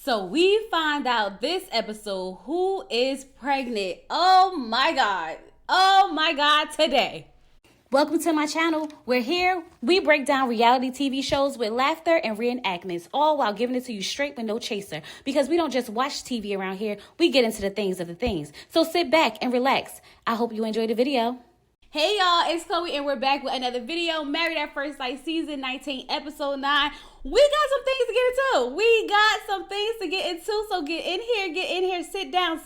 So we find out this episode who is pregnant. Oh my God. Oh my God, today. Welcome to my channel. We're here. We break down reality TV shows with laughter and reenactments, all while giving it to you straight with no chaser. Because we don't just watch TV around here, we get into the things of the things. So sit back and relax. I hope you enjoyed the video. Hey y'all, it's Chloe and we're back with another video. Married at First Sight season 19, episode 9. We got some things to get into. So get in here, sit down,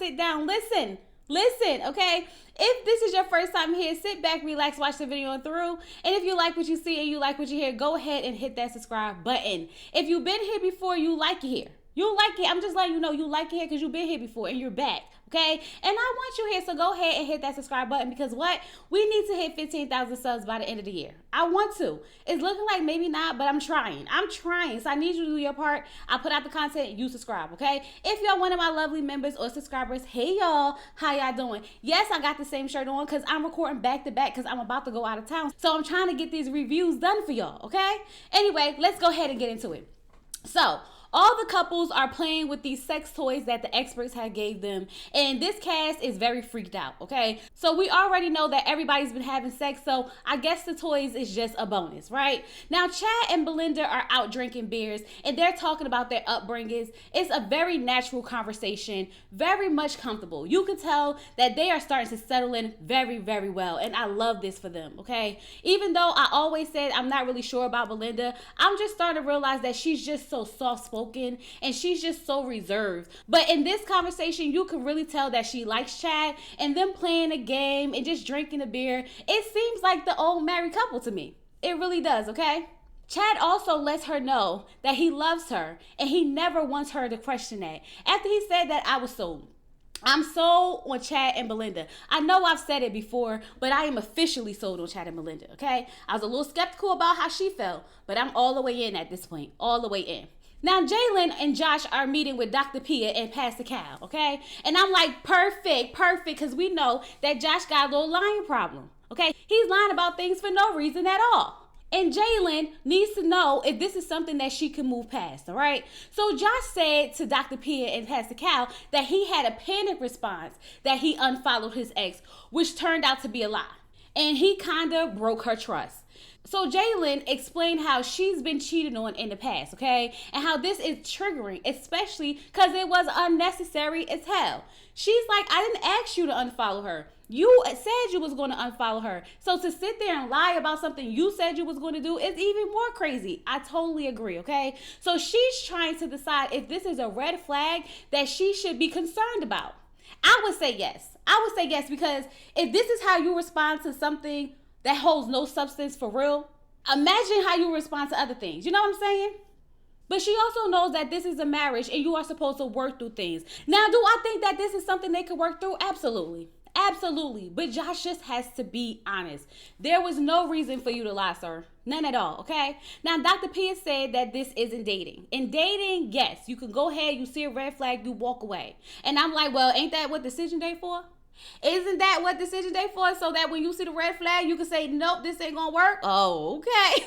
listen, okay? If this is your first time here, sit back, relax, watch the video through. And if you like what you see and you like what you hear, go ahead and hit that subscribe button. If you've been here before, you like it here. You like it. I'm just letting you know you like it here because you've been here before and you're back. Okay, and I want you here, so go ahead and hit that subscribe button because what? We need to hit 15,000 subs by the end of the year. I want to. It's looking like maybe not, but I'm trying. So I need you to do your part. I put out the content, you subscribe, okay? If y'all one of my lovely members or subscribers, hey y'all, how y'all doing? Yes, I got the same shirt on because I'm recording back to back because I'm about to go out of town. So I'm trying to get these reviews done for y'all, okay? Anyway, let's go ahead and get into it. So, all the couples are playing with these sex toys that the experts had gave them. And this cast is very freaked out, okay? So we already know that everybody's been having sex, so I guess the toys is just a bonus, right? Now, Chad and Belinda are out drinking beers, and they're talking about their upbringings. It's a very natural conversation, very much comfortable. You can tell that they are starting to settle in very, very well, and I love this for them, okay? Even though I always said I'm not really sure about Belinda, I'm just starting to realize that she's just so soft-spoken and she's just so reserved. But in this conversation, you can really tell that she likes Chad, and them playing a game and just drinking a beer, it seems like the old married couple to me. It really does, okay? Chad also lets her know that he loves her and he never wants her to question that. After he said that, I'm sold on Chad and Belinda. I know I've said it before, but I am officially sold on Chad and Belinda, okay? I was a little skeptical about how she felt, but I'm all the way in at this point, all the way in. Now, Jaylen and Josh are meeting with Dr. Pia and Pastor Cal, okay? And I'm like, perfect, because we know that Josh got a little lying problem, okay? He's lying about things for no reason at all. And Jaylen needs to know if this is something that she can move past, all right? So Josh said to Dr. Pia and Pastor Cal that he had a panic response, that he unfollowed his ex, which turned out to be a lie. And he kind of broke her trust. So Jaylen explained how she's been cheated on in the past, okay? And how this is triggering, especially because it was unnecessary as hell. She's like, I didn't ask you to unfollow her. You said you was going to unfollow her. So to sit there and lie about something you said you was going to do is even more crazy. I totally agree, okay? So she's trying to decide if this is a red flag that she should be concerned about. I would say yes. Because if this is how you respond to something that holds no substance for real, imagine how you respond to other things. You know what I'm saying? But she also knows that this is a marriage and you are supposed to work through things. Now, do I think that this is something they could work through? Absolutely. But Josh just has to be honest. There was no reason for you to lie, sir. None at all, okay? Now, Dr. Pia said that this isn't dating. In dating, yes, you can go ahead, you see a red flag, you walk away. And I'm like, well, ain't that what decision day for? Isn't that what decision day for? So that when you see the red flag, you can say, nope, this ain't gonna work. Oh, okay.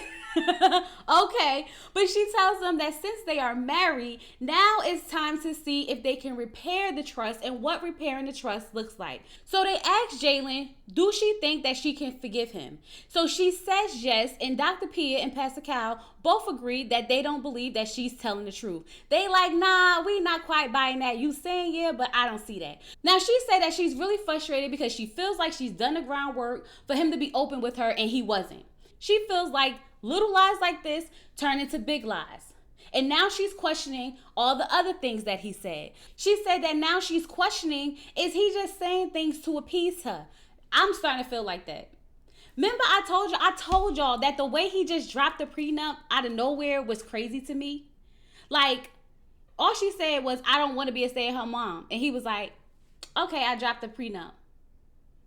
Okay. But she tells them that since they are married, now it's time to see if they can repair the trust and what repairing the trust looks like. So they ask Jaylen, do she think that she can forgive him? So she says yes, and Dr. Pia and Pastor Cal both agreed that they don't believe that she's telling the truth. They like, nah, we not quite buying that. You saying yeah, but I don't see that. Now she said that she's really frustrated because she feels like she's done the groundwork for him to be open with her and he wasn't. She feels like little lies like this turn into big lies. And now she's questioning all the other things that he said. She said that now she's questioning, is he just saying things to appease her? I'm starting to feel like that. Remember I told y'all that the way he just dropped the prenup out of nowhere was crazy to me. Like, all she said was, I don't want to be a stay-at-home mom. And he was like, okay, I dropped the prenup.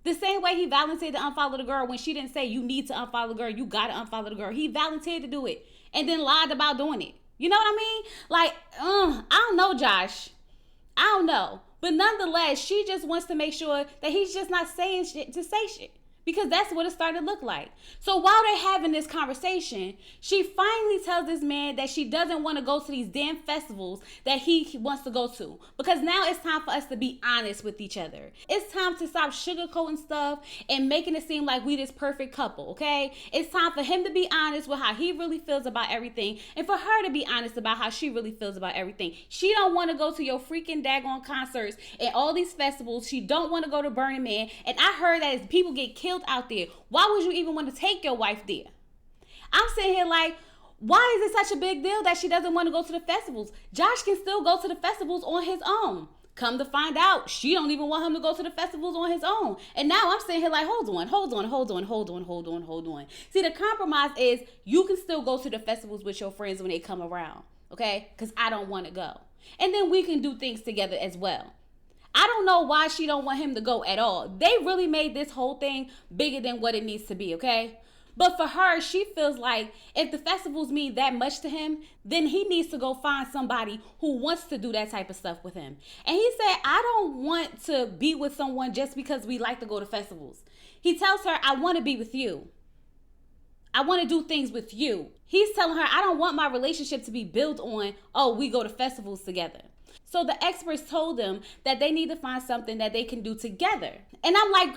The same way he volunteered to unfollow the girl when she didn't say you need to unfollow the girl, you got to unfollow the girl. He volunteered to do it and then lied about doing it. You know what I mean? Like, I don't know, Josh. I don't know. But nonetheless, she just wants to make sure that he's just not saying shit to say shit. Because that's what it started to look like. So while they're having this conversation, she finally tells this man that she doesn't want to go to these damn festivals that he wants to go to. Because now it's time for us to be honest with each other. It's time to stop sugarcoating stuff and making it seem like we this perfect couple, okay? It's time for him to be honest with how he really feels about everything, and for her to be honest about how she really feels about everything. She don't want to go to your freaking daggone concerts and all these festivals. She don't want to go to Burning Man. And I heard that if people get killed out there, why would you even want to take your wife there? I'm sitting here like, why is it such a big deal that she doesn't want to go to the festivals? Josh can still go to the festivals on his own. Come to find out, she don't even want him to go to the festivals on his own. And now I'm sitting here like, hold on. See, the compromise is you can still go to the festivals with your friends when they come around, okay? Because I don't want to go. And then we can do things together as well. I don't know why she don't want him to go at all. They really made this whole thing bigger than what it needs to be, okay? But for her, she feels like if the festivals mean that much to him, then he needs to go find somebody who wants to do that type of stuff with him. And he said, I don't want to be with someone just because we like to go to festivals. He tells her, I want to be with you. I want to do things with you. He's telling her, I don't want my relationship to be built on, oh, we go to festivals together. So the experts told them that they need to find something that they can do together. And I'm like,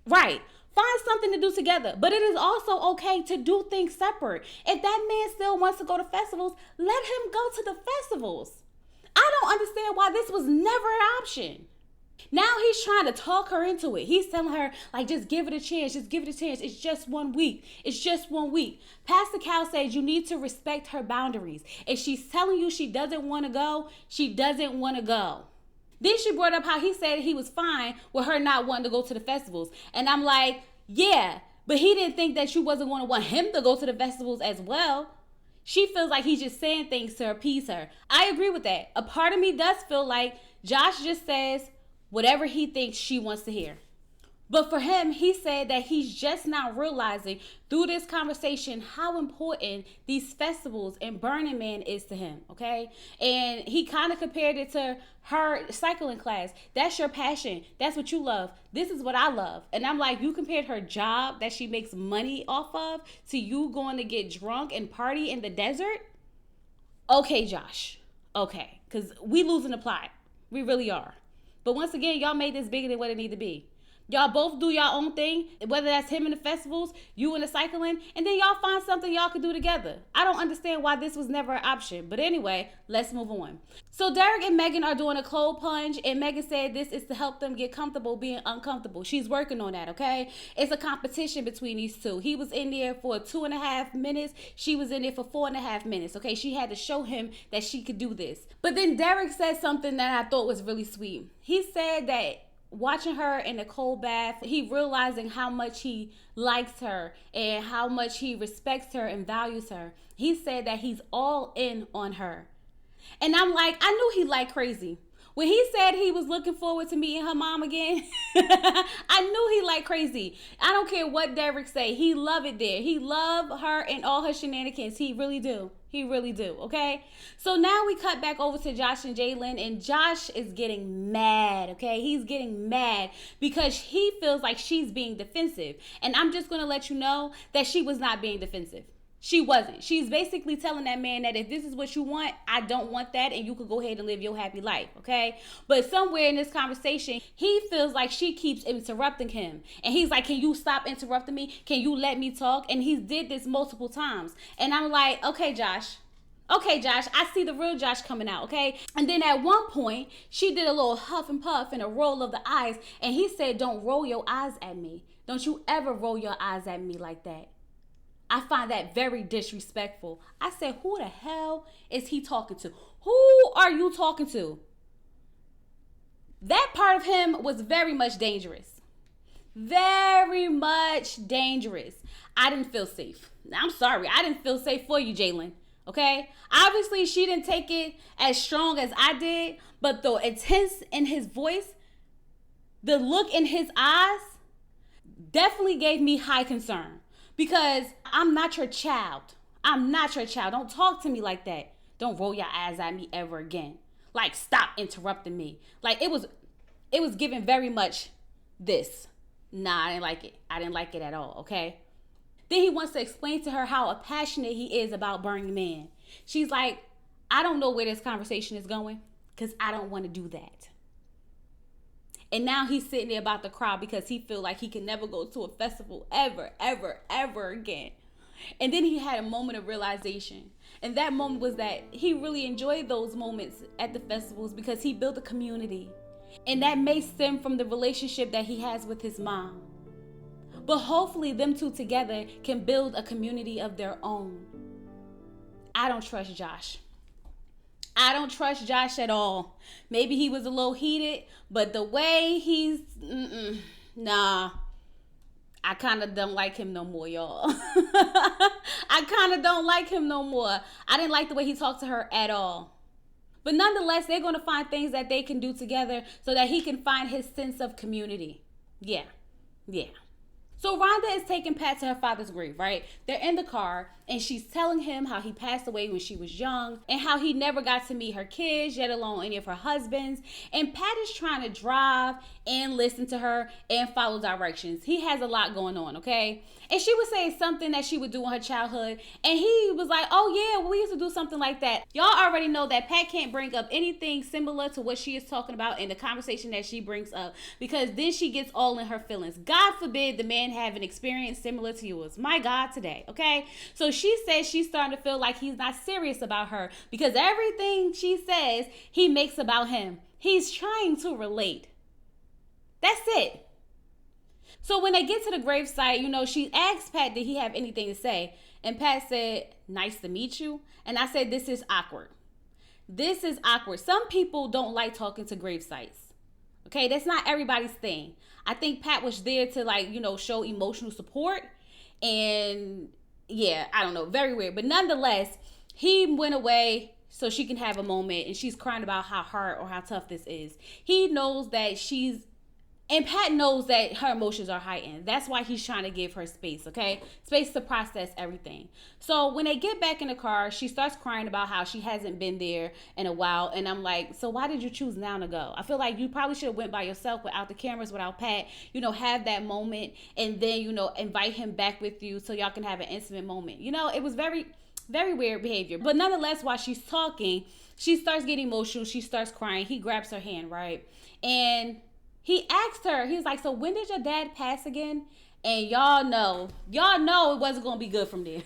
right, find something to do together. But it is also okay to do things separate. If that man still wants to go to festivals, let him go to the festivals. I don't understand why this was never an option. Now he's trying to talk her into it. He's telling her, like, just give it a chance. Just give it a chance. It's just 1 week. It's just 1 week. Pastor Cal says you need to respect her boundaries. If she's telling you she doesn't want to go, she doesn't want to go. Then she brought up how he said he was fine with her not wanting to go to the festivals. And I'm like, yeah, but he didn't think that you wasn't going to want him to go to the festivals as well. She feels like he's just saying things to appease her. I agree with that. A part of me does feel like Josh just says whatever he thinks she wants to hear. But for him, he said that he's just now realizing through this conversation how important these festivals and Burning Man is to him, okay? And he kind of compared it to her cycling class. That's your passion. That's what you love. This is what I love. And I'm like, you compared her job that she makes money off of to you going to get drunk and party in the desert? Okay, Josh. Okay. Because we losing the plot. We really are. But once again, y'all made this bigger than what it need to be. Y'all both do y'all own thing, whether that's him in the festivals, you in the cycling, and then y'all find something y'all could do together. I don't understand why this was never an option. But anyway, let's move on. So Derek and Megan are doing a cold plunge, and Megan said this is to help them get comfortable being uncomfortable. She's working on that, okay? It's a competition between these two. He was in there for 2.5 minutes. She was in there for 4.5 minutes, okay? She had to show him that she could do this. But then Derek said something that I thought was really sweet. He said that watching her in a cold bath, he realizing how much he likes her and how much he respects her and values her. He said that he's all in on her. And I'm like, I knew he liked crazy. When he said he was looking forward to meeting her mom again, I knew he liked crazy. I don't care what Derek say. He love it there. He love her and all her shenanigans. He really do. He really do, okay? So now we cut back over to Josh and Jaylen, and Josh is getting mad, okay? He's getting mad because he feels like she's being defensive. And I'm just going to let you know that she was not being defensive. She wasn't. She's basically telling that man that if this is what you want, I don't want that, and you could go ahead and live your happy life, okay? But somewhere in this conversation, he feels like she keeps interrupting him. And he's like, can you stop interrupting me? Can you let me talk? And he did this multiple times. And I'm like, okay, Josh, I see the real Josh coming out, okay? And then at one point, she did a little huff and puff and a roll of the eyes. And he said, don't roll your eyes at me. Don't you ever roll your eyes at me like that. I find that very disrespectful. I said, who the hell is he talking to? Who are you talking to? That part of him was very much dangerous. Very much dangerous. I didn't feel safe. I'm sorry. I didn't feel safe for you, Jaylen. Okay? Obviously, she didn't take it as strong as I did, but the intense in his voice, the look in his eyes, definitely gave me high concern. Because I'm not your child. I'm not your child. Don't talk to me like that. Don't roll your eyes at me ever again. Like, stop interrupting me. Like, it was given very much this. Nah, I didn't like it. I didn't like it at all, okay? Then he wants to explain to her how passionate he is about Burning Man. She's like, I don't know where this conversation is going because I don't want to do that. And now he's sitting there about to cry because he feel like he can never go to a festival ever, ever, ever again. And then he had a moment of realization. And that moment was that he really enjoyed those moments at the festivals because he built a community. And that may stem from the relationship that he has with his mom. But hopefully them two together can build a community of their own. I don't trust Josh. I don't trust Josh at all. Maybe he was a little heated, but the way he's, nah. I kind of don't like him no more, y'all. I kind of don't like him no more. I didn't like the way he talked to her at all. But nonetheless, they're going to find things that they can do together so that he can find his sense of community. Yeah. So Rhonda is taking Pat to her father's grave, right? They're in the car and she's telling him how he passed away when she was young and how he never got to meet her kids, yet alone any of her husbands. And Pat is trying to drive and listen to her and follow directions. He has a lot going on, okay? And she was saying something that she would do in her childhood. And he was like, oh yeah, well, we used to do something like that. Y'all already know that Pat can't bring up anything similar to what she is talking about in the conversation that she brings up, because then she gets all in her feelings. God forbid the man have an experience similar to yours. My God, today, okay? So she says she's starting to feel like he's not serious about her because everything she says, he makes about him. He's trying to relate. That's it. So when they get to the gravesite, she asked Pat, did he have anything to say? And Pat said, nice to meet you. And I said, this is awkward. This is awkward. Some people don't like talking to gravesites. Okay, that's not everybody's thing. I think Pat was there to show emotional support. And yeah, I don't know, very weird. But nonetheless, he went away so she can have a moment. And she's crying about how hard or how tough this is. He knows that and Pat knows that her emotions are heightened. That's why he's trying to give her space, okay? Space to process everything. So when they get back in the car, she starts crying about how she hasn't been there in a while. And I'm like, so why did you choose now to go? I feel like you probably should have went by yourself without the cameras, without Pat, have that moment and then, invite him back with you so y'all can have an intimate moment. It was very, very weird behavior. But nonetheless, while she's talking, she starts getting emotional. She starts crying. He grabs her hand, right? And he asked her, he's like, so when did your dad pass again? And y'all know it wasn't going to be good from there.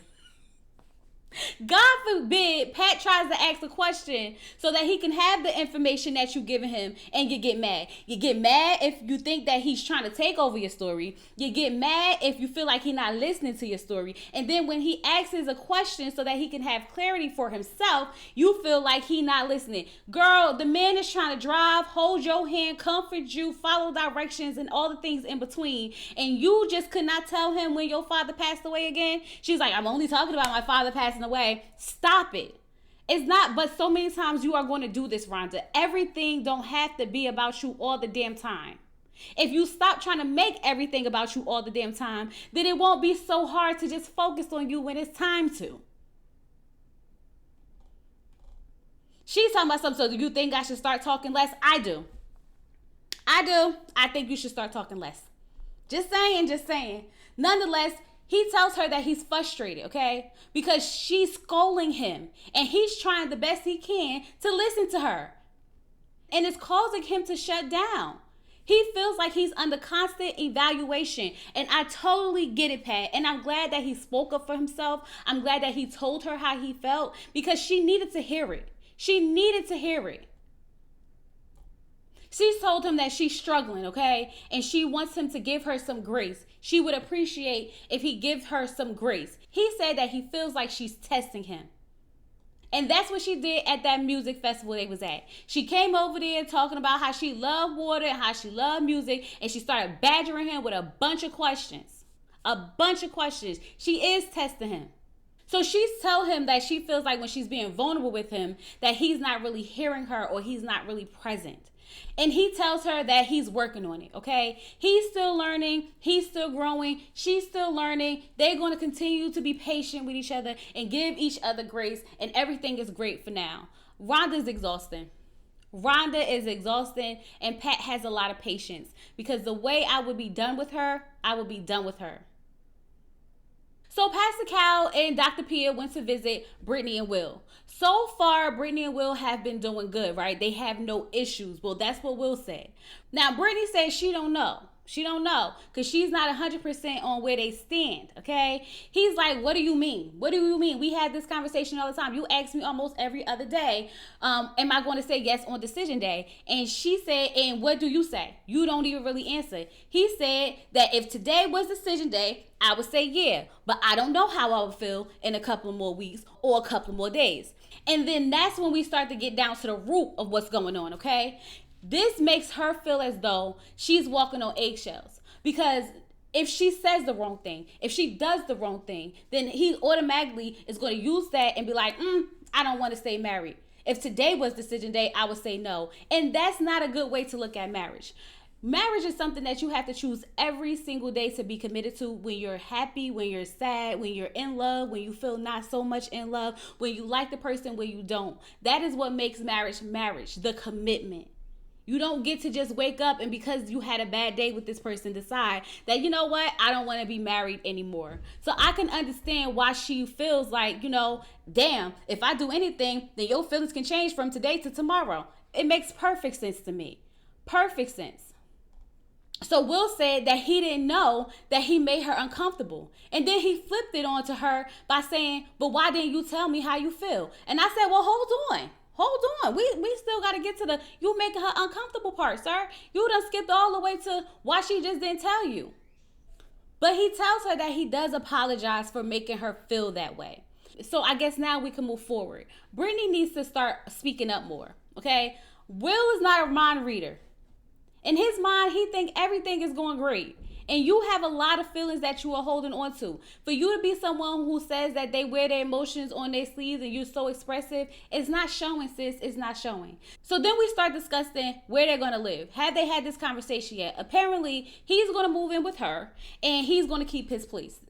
God forbid Pat tries to ask a question so that he can have the information that you've given him, and you get mad. You get mad if you think that he's trying to take over your story. You get mad if you feel like he's not listening to your story. And then when he asks a question so that he can have clarity for himself, you feel like he's not listening. Girl, the man is trying to drive, hold your hand, comfort you, follow directions, and all the things in between. And you just could not tell him when your father passed away again. She's like, I'm only talking about my father passing away. Stop it. It's not, but so many times you are going to do this, Rhonda. Everything don't have to be about you all the damn time. If you stop trying to make everything about you all the damn time, then it won't be so hard to just focus on you when it's time to. She's talking about something, so do you think I should start talking less? I do. I think you should start talking less. Just saying. Nonetheless, he tells her that he's frustrated, okay? Because she's scolding him. And he's trying the best he can to listen to her. And it's causing him to shut down. He feels like he's under constant evaluation. And I totally get it, Pat. And I'm glad that he spoke up for himself. I'm glad that he told her how he felt, because she needed to hear it. She needed to hear it. She's told him that she's struggling, okay? And she wants him to give her some grace. She would appreciate if he gives her some grace. He said that he feels like she's testing him. And that's what she did at that music festival they was at. She came over there talking about how she loved water and how she loved music. And she started badgering him with a bunch of questions. She is testing him. So she's telling him that she feels like when she's being vulnerable with him, that he's not really hearing her or he's not really present. And he tells her that he's working on it, okay? He's still learning. He's still growing. She's still learning. They're going to continue to be patient with each other and give each other grace, and everything is great for now. Rhonda's exhausting. Rhonda is exhausting, and Pat has a lot of patience because the way I would be done with her, I would be done with her. So Pastor Cal and Dr. Pia went to visit Britney and Will. So far, Britney and Will have been doing good, right? They have no issues. Well, that's what Will said. Now, Britney says she don't know. She don't know because she's not 100% on where they stand, okay? He's like, what do you mean? What do you mean? We had this conversation all the time. You ask me almost every other day, am I going to say yes on decision day? And she said, and what do you say? You don't even really answer. He said that if today was decision day, I would say yeah, but I don't know how I would feel in a couple of more weeks or a couple more days. And then that's when we start to get down to the root of what's going on, okay? This makes her feel as though she's walking on eggshells because if she says the wrong thing, if she does the wrong thing, then he automatically is going to use that and be like, I don't want to stay married. If today was decision day, I would say no. And that's not a good way to look at marriage. Marriage is something that you have to choose every single day to be committed to when you're happy, when you're sad, when you're in love, when you feel not so much in love, when you like the person, when you don't. That is what makes marriage, the commitment. You don't get to just wake up and because you had a bad day with this person decide that, you know what, I don't want to be married anymore. So I can understand why she feels like, damn, if I do anything, then your feelings can change from today to tomorrow. It makes perfect sense to me. Perfect sense. So Will said that he didn't know that he made her uncomfortable. And then he flipped it on to her by saying, but why didn't you tell me how you feel? And I said, well, hold on. We still got to get to the you making her uncomfortable part, sir. You done skipped all the way to why she just didn't tell you. But he tells her that he does apologize for making her feel that way. So I guess now we can move forward. Britney needs to start speaking up more, okay? Will is not a mind reader. In his mind, he thinks everything is going great. And you have a lot of feelings that you are holding on to. For you to be someone who says that they wear their emotions on their sleeves and you're so expressive, it's not showing, sis. It's not showing. So then we start discussing where they're going to live. Have they had this conversation yet? Apparently, he's going to move in with her and he's going to keep his place.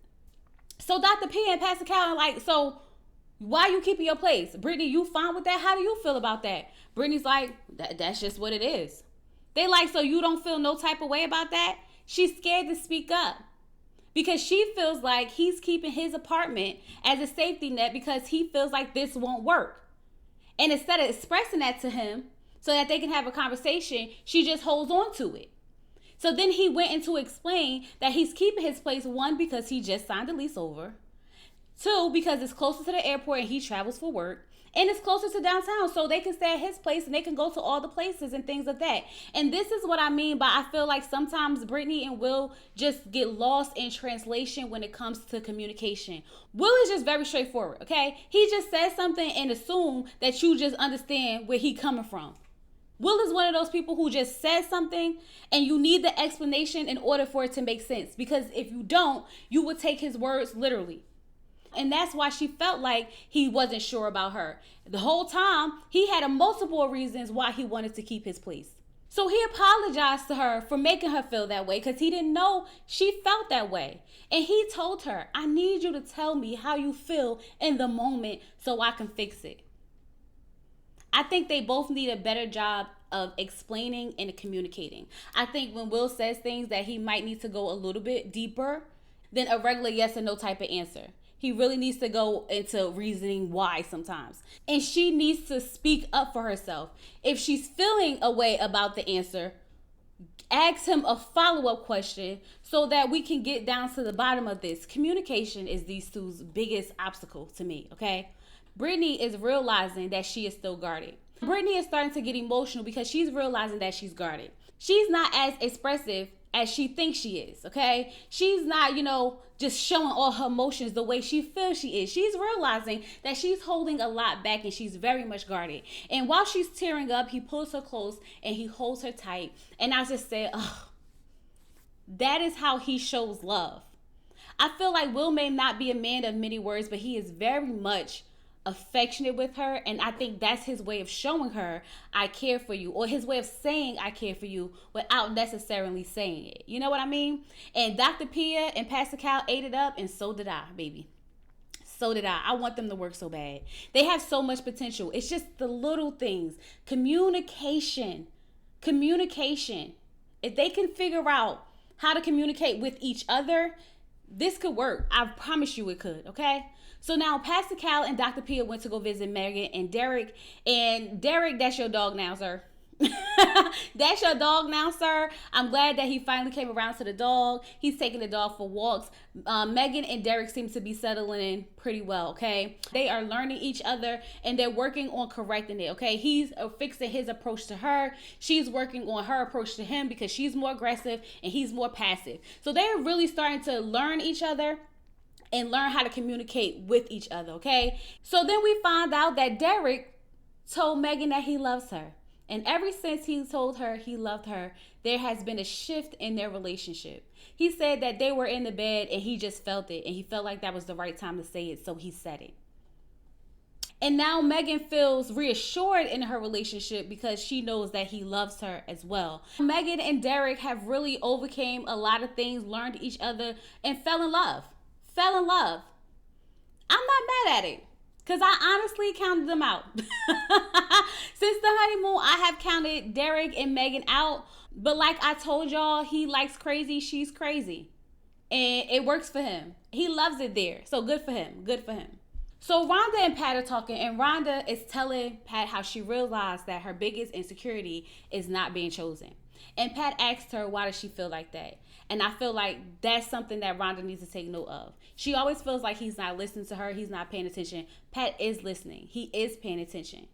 So Dr. P and Pastor Cal are like, so why are you keeping your place? Britney, you fine with that? How do you feel about that? Britney's like, that's just what it is. They like, so you don't feel no type of way about that? She's scared to speak up because she feels like he's keeping his apartment as a safety net because he feels like this won't work. And instead of expressing that to him so that they can have a conversation, she just holds on to it. So then he went in to explain that he's keeping his place, one, because he just signed the lease over. Two, because it's closer to the airport and he travels for work. And it's closer to downtown, so they can stay at his place and they can go to all the places and things of that. And this is what I mean by I feel like sometimes Britney and Will just get lost in translation when it comes to communication. Will is just very straightforward, okay? He just says something and assume that you just understand where he coming from. Will is one of those people who just says something and you need the explanation in order for it to make sense. Because if you don't, you would take his words literally. And that's why she felt like he wasn't sure about her. The whole time, he had multiple reasons why he wanted to keep his place. So he apologized to her for making her feel that way because he didn't know she felt that way. And he told her, I need you to tell me how you feel in the moment so I can fix it. I think they both need a better job of explaining and communicating. I think when Will says things that he might need to go a little bit deeper than a regular yes or no type of answer. He really needs to go into reasoning why sometimes. And she needs to speak up for herself. If she's feeling a way about the answer, ask him a follow-up question so that we can get down to the bottom of this. Communication is these two's biggest obstacle to me, okay? Britney is realizing that she is still guarded. Britney is starting to get emotional because she's realizing that she's guarded. She's not as expressive as she thinks she is, okay? She's not, just showing all her emotions the way she feels she is. She's realizing that she's holding a lot back and she's very much guarded. And while she's tearing up, he pulls her close and he holds her tight. And I just said, that is how he shows love. I feel like Will may not be a man of many words, but he is very much affectionate with her, and I think that's his way of showing her I care for you, or his way of saying I care for you without necessarily saying it. You know what I mean? And Dr. Pia and Pastor Cal ate it up, and so did I, baby. So did I. I want them to work so bad. They have so much potential. It's just the little things. Communication. If they can figure out how to communicate with each other, this could work. I promise you it could, okay? So now Pastor Cal and Dr. Pia went to go visit Megan and Derek. And Derek, that's your dog now, sir. That's your dog now, sir. I'm glad that he finally came around to the dog. He's taking the dog for walks. Megan and Derek seem to be settling in pretty well, okay? They are learning each other and they're working on correcting it, okay? He's fixing his approach to her. She's working on her approach to him because she's more aggressive and he's more passive. So they're really starting to learn each other and learn how to communicate with each other, okay? So then we find out that Derek told Megan that he loves her. And ever since he told her he loved her, there has been a shift in their relationship. He said that they were in the bed and he just felt it. And he felt like that was the right time to say it, so he said it. And now Megan feels reassured in her relationship because she knows that he loves her as well. Megan and Derek have really overcame a lot of things, learned each other, and fell in love. I'm not mad at it. Because I honestly counted them out. Since the honeymoon, I have counted Derek and Megan out. But like I told y'all, he likes crazy, she's crazy. And it works for him. He loves it there. So good for him. Good for him. So Rhonda and Pat are talking. And Rhonda is telling Pat how she realized that her biggest insecurity is not being chosen. And Pat asked her, why does she feel like that? And I feel like that's something that Rhonda needs to take note of. She always feels like he's not listening to her. He's not paying attention. Pat is listening. He is paying attention.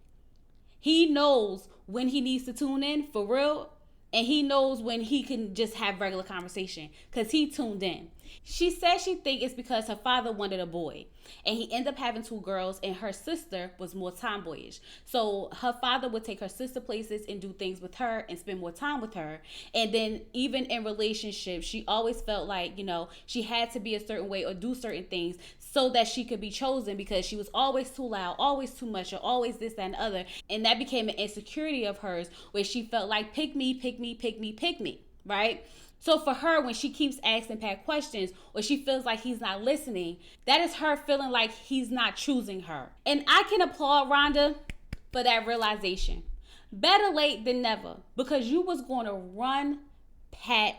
He knows when he needs to tune in for real. And he knows when he can just have regular conversation because he tuned in. She says she thinks it's because her father wanted a boy. And he ended up having 2 girls and her sister was more tomboyish. So her father would take her sister places and do things with her and spend more time with her. And then even in relationships, she always felt like, she had to be a certain way or do certain things so that she could be chosen because she was always too loud, always too much, or always this, that, and the other. And that became an insecurity of hers where she felt like, pick me, pick me, pick me, pick me, right? So for her, when she keeps asking Pat questions or she feels like he's not listening, that is her feeling like he's not choosing her. And I can applaud Rhonda for that realization. Better late than never, because you was going to run Pat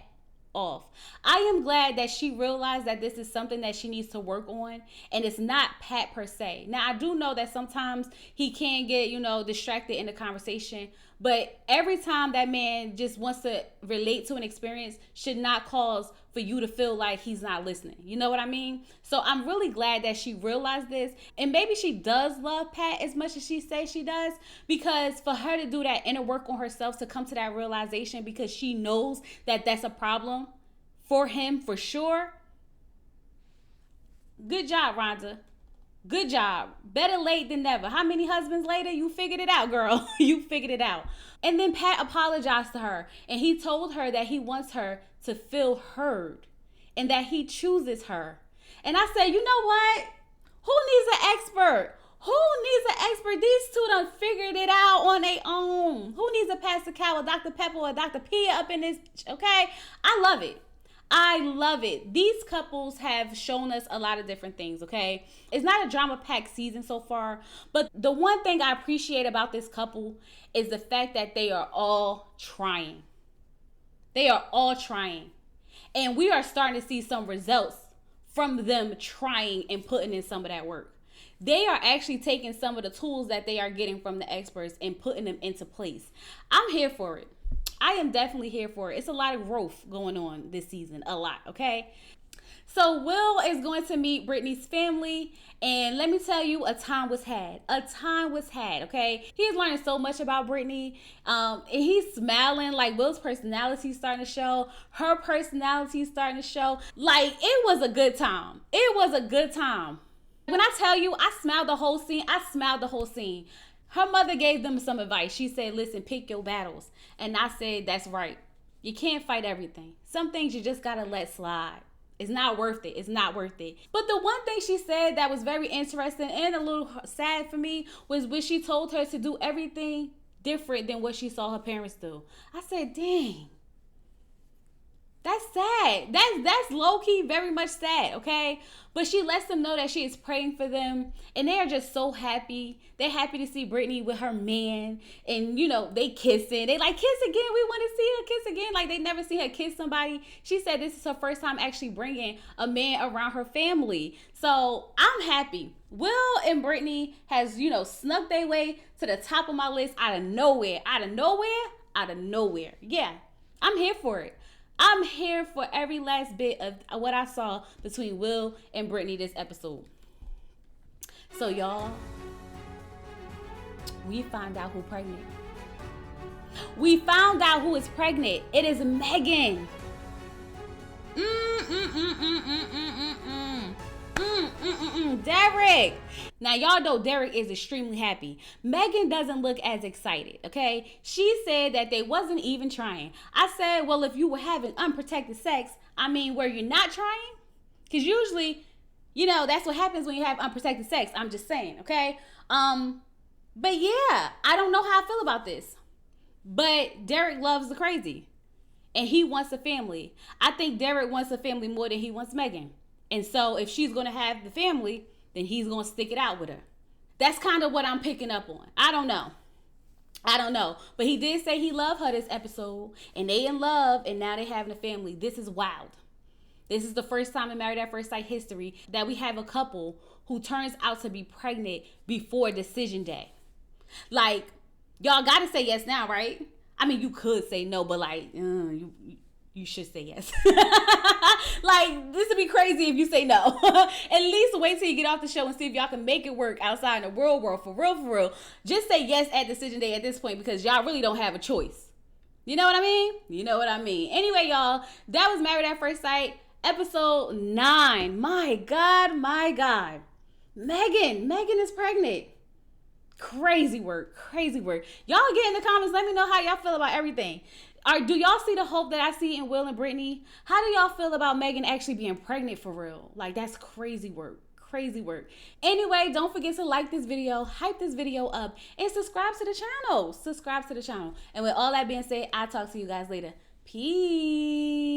off. I am glad that she realized that this is something that she needs to work on, and it's not Pat per se. Now, I do know that sometimes he can get, distracted in the conversation, but every time that man just wants to relate to an experience should not cause for you to feel like he's not listening. You know what I mean? So I'm really glad that she realized this, and maybe she does love Pat as much as she says she does, because for her to do that inner work on herself to come to that realization because she knows that that's a problem for him for sure. Good job, Rhonda. Good job. Better late than never. How many husbands later? You figured it out, girl. You figured it out. And then Pat apologized to her and he told her that he wants her to feel heard and that he chooses her. And I said, you know what? Who needs an expert? Who needs an expert? These two done figured it out on their own. Who needs a Pastor Cal or Dr. Pepper or Dr. Pia up in this? Okay? I love it. I love it. These couples have shown us a lot of different things, okay? It's not a drama-packed season so far, but the one thing I appreciate about this couple is the fact that they are all trying. They are all trying. And we are starting to see some results from them trying and putting in some of that work. They are actually taking some of the tools that they are getting from the experts and putting them into place. I'm here for it. I am definitely here for it. It's a lot of growth going on this season. A lot, okay? So Will is going to meet Britney's family. And let me tell you, a time was had. A time was had, okay? He's learning so much about Britney. And he's smiling. Like, Will's personality is starting to show. Her personality is starting to show. Like, it was a good time. It was a good time. When I tell you, I smiled the whole scene. I smiled the whole scene. Her mother gave them some advice. She said, listen, pick your battles. And I said, that's right. You can't fight everything. Some things you just got to let slide. It's not worth it. It's not worth it. But the one thing she said that was very interesting and a little sad for me was when she told her to do everything different than what she saw her parents do. I said, dang. That's sad. That's low key very much sad, okay? But she lets them know that she is praying for them, and they are just so happy. They're happy to see Britney with her man, and they kissing. They like kiss again. We want to see her kiss again. Like they never see her kiss somebody. She said this is her first time actually bringing a man around her family. So I'm happy. Will and Britney has snuck their way to the top of my list out of nowhere. Yeah, I'm here for it. I'm here for every last bit of what I saw between Will and Britney this episode. So y'all, we found out who's pregnant. We found out who is pregnant. It is Megan. Derek. Now y'all know Derek is extremely happy. Megan doesn't look as excited, okay? She said that they wasn't even trying. I said, well, if you were having unprotected sex, were you not trying? Because usually, that's what happens when you have unprotected sex. I'm just saying, okay? But yeah, I don't know how I feel about this. But Derek loves the crazy. And he wants a family. I think Derek wants a family more than he wants Megan. And so if she's going to have the family, then he's going to stick it out with her. That's kind of what I'm picking up on. I don't know. But he did say he loved her this episode. And they in love. And now they having a family. This is wild. This is the first time in Married at First Sight history that we have a couple who turns out to be pregnant before decision day. Like, y'all got to say yes now, right? You could say no, but you should say yes. Like, this would be crazy if you say no. At least wait till you get off the show and see if y'all can make it work outside in the real world. For real. Just say yes at decision day at this point because y'all really don't have a choice. You know what I mean? Anyway, y'all, that was Married at First Sight, episode 9. My God. Megan is pregnant. Crazy work. Y'all get in the comments. Let me know how y'all feel about everything. Do y'all see the hope that I see in Will and Britney? How do y'all feel about Megan actually being pregnant for real? Like, that's crazy work. Anyway, don't forget to like this video, hype this video up, and subscribe to the channel. And with all that being said, I'll talk to you guys later. Peace.